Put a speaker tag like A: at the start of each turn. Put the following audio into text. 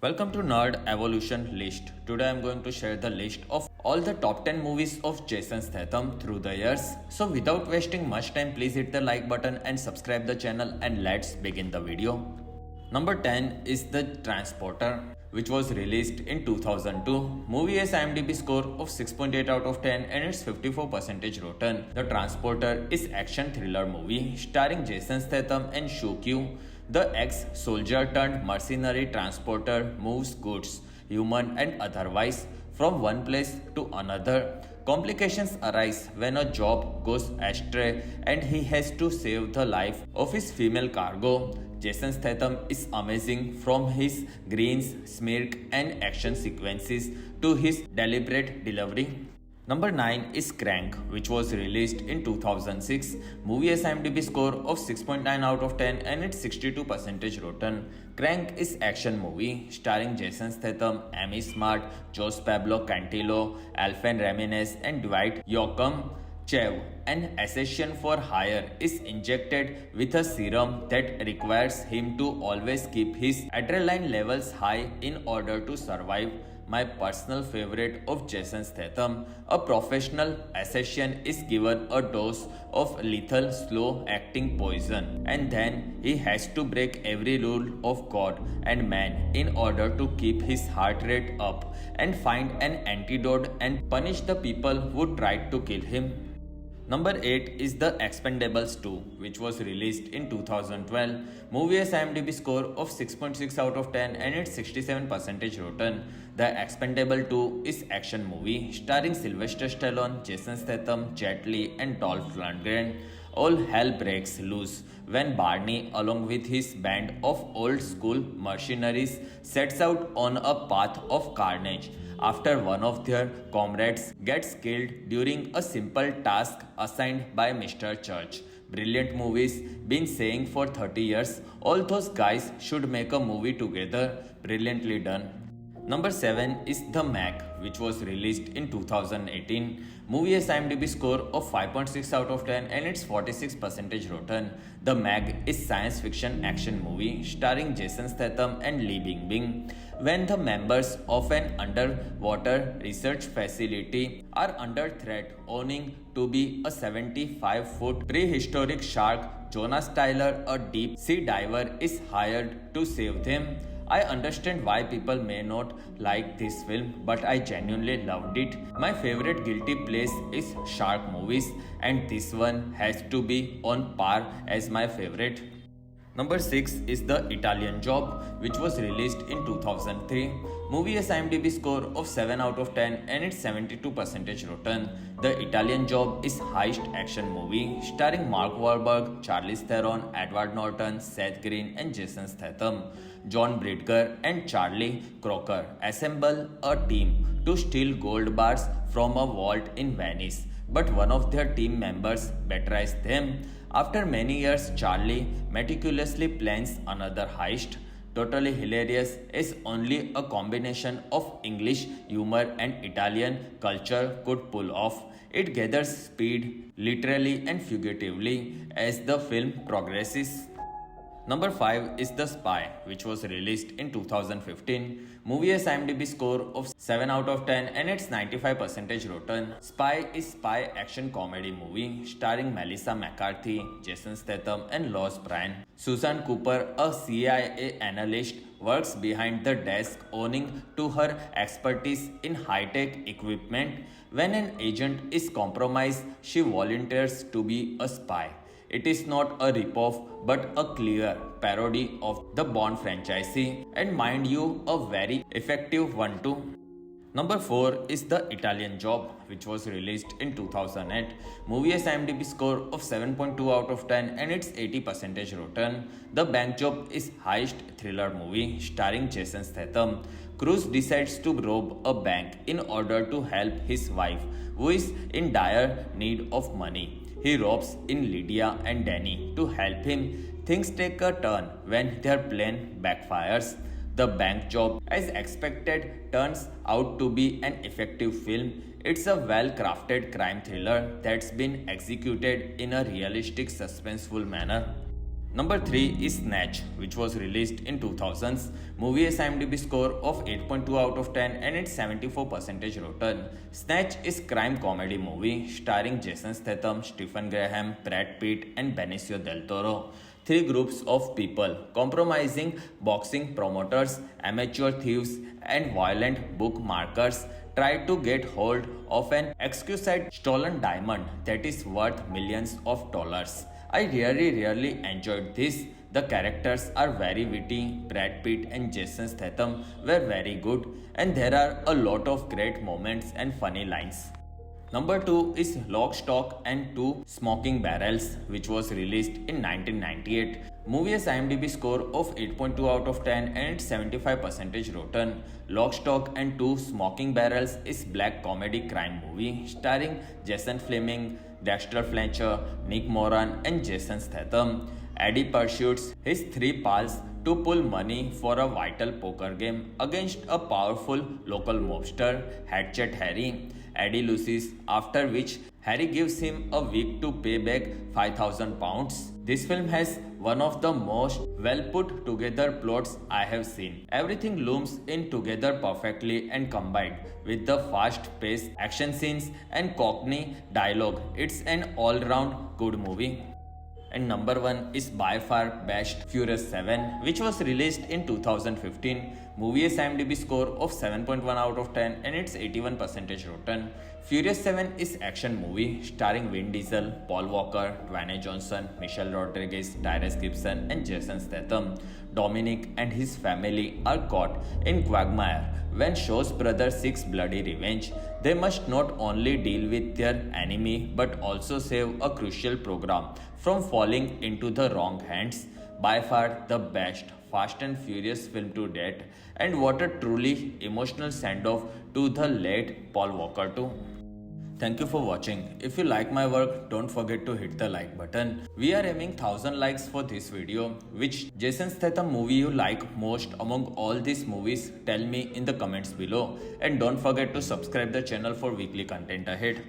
A: Welcome to Nerd Evolution List. Today I'm going to share the list of all the top 10 movies of Jason Statham through the years. So without wasting much time, please hit the like button and subscribe the channel and let's begin the video. Number 10 is The Transporter, which was released in 2002. Movie has IMDb score of 6.8 out of 10 and it's 54% rotten. The Transporter is action thriller movie starring Jason Statham and Shoo Kyu. The ex-soldier turned mercenary transporter moves goods, human and otherwise, from one place to another. Complications arise when a job goes astray and he has to save the life of his female cargo. Jason Statham is amazing from his greens, smirk and action sequences to his deliberate delivery. Number 9 is Crank, which was released in 2006. Movie has IMDb score of 6.9 out of 10 and it's 62% rotten. Crank is action movie starring Jason Statham, Amy Smart, Jose Pablo Cantillo, Alfred Ramirez and Dwight Yoakam. Chev, an assassin for hire, is injected with a serum that requires him to always keep his adrenaline levels high in order to survive. My personal favorite of Jason Statham, a professional assassin is given a dose of lethal slow-acting poison and then he has to break every rule of God and man in order to keep his heart rate up and find an antidote and punish the people who tried to kill him. Number 8 is The Expendables 2, which was released in 2012. Movie has IMDb score of 6.6 out of 10 and it's 67% rotten. The Expendable 2 is action movie starring Sylvester Stallone, Jason Statham, Jet Li and Dolph Lundgren. All hell breaks loose when Barney, along with his band of old school mercenaries, sets out on a path of carnage after one of their comrades gets killed during a simple task assigned by Mr. Church. Brilliant movies, been saying for 30 years, all those guys should make a movie together. Brilliantly done. Number 7 is The Meg, which was released in 2018. Movie has IMDb score of 5.6 out of 10 and it's 46% rotten. The Meg is science fiction action movie starring Jason Statham and Lee Bingbing. When the members of an underwater research facility are under threat owing to be a 75-foot prehistoric shark, Jonas Tyler, a deep sea diver, is hired to save them. I understand why people may not like this film, but I genuinely loved it. My favorite guilty place is shark movies, and this one has to be on par as my favorite. Number 6 is The Italian Job, which was released in 2003. Movie has IMDb score of 7 out of 10 and it's 72% rotten. The Italian Job is heist action movie starring Mark Wahlberg, Charlize Theron, Edward Norton, Seth Green and Jason Statham. John Bridger and Charlie Crocker assemble a team to steal gold bars from a vault in Venice, but one of their team members betrays them. After many years, Charlie meticulously plans another heist. Totally hilarious, is only a combination of English humor and Italian culture could pull off. It gathers speed literally and figuratively as the film progresses. Number 5 is The Spy, which was released in 2015. Movie has IMDb score of 7 out of 10 and it's 95% rotten. Spy is spy action comedy movie starring Melissa McCarthy, Jason Statham and Lois Bryan. Susan Cooper, a CIA analyst, works behind the desk owing to her expertise in high-tech equipment. When an agent is compromised, she volunteers to be a spy. It is not a ripoff but a clear parody of the Bond franchise, and mind you, a very effective one too. Number 4 is The Italian Job, which was released in 2008. Movie has IMDb score of 7.2 out of 10 and it's 80% rotten. The Bank Job is heist thriller movie starring Jason Statham. Cruz decides to rob a bank in order to help his wife, who is in dire need of money. He robs in Lydia and Danny to help him. Things take a turn when their plan backfires. The Bank Job, as expected, turns out to be an effective film. It's a well-crafted crime thriller that's been executed in a realistic, suspenseful manner. Number 3 is Snatch, which was released in 2000s. Movie has IMDb score of 8.2 out of 10 and it's 74% rotten. Snatch is crime comedy movie starring Jason Statham, Stephen Graham, Brad Pitt and Benicio del Toro. Three groups of people, compromising boxing promoters, amateur thieves and violent bookmakers, try to get hold of an exquisite stolen diamond that is worth millions of dollars. I really enjoyed this. The characters are very witty. Brad Pitt and Jason Statham were very good, and there are a lot of great moments and funny lines. Number 2 is Lock, Stock and Two Smoking Barrels, which was released in 1998. Movie has IMDb score of 8.2 out of 10 and it's 75% rotten. Lock, Stock and Two Smoking Barrels is black comedy crime movie starring Jason Fleming, Dexter Fletcher, Nick Moran and Jason Statham. Eddie pursues his three pals to pull money for a vital poker game against a powerful local mobster, Hatchet Harry. Eddie loses, after which Harry gives him a week to pay back £5,000. This film has one of the most well put together plots I have seen. Everything looms in together perfectly and combined with the fast paced action scenes and cockney dialogue. It's an all round good movie. And number 1 is by far best Furious 7, which was released in 2015. Movie has IMDb score of 7.1 out of 10 and it's 81% rotten. Furious 7 is action movie starring Vin Diesel, Paul Walker, Dwayne Johnson, Michelle Rodriguez, Tyrese Gibson and Jason Statham. Dominic and his family are caught in quagmire when Shaw's brother seeks bloody revenge. They must not only deal with their enemy but also save a crucial program from falling into the wrong hands. By far the best Fast and Furious film to date, and what a truly emotional send-off to the late Paul Walker too. Thank you for watching. If you like my work, don't forget to hit the like button. We are aiming 1000 likes for this video. Which Jason Statham movie you like most among all these movies? Tell me in the comments below. And don't forget to subscribe the channel for weekly content ahead.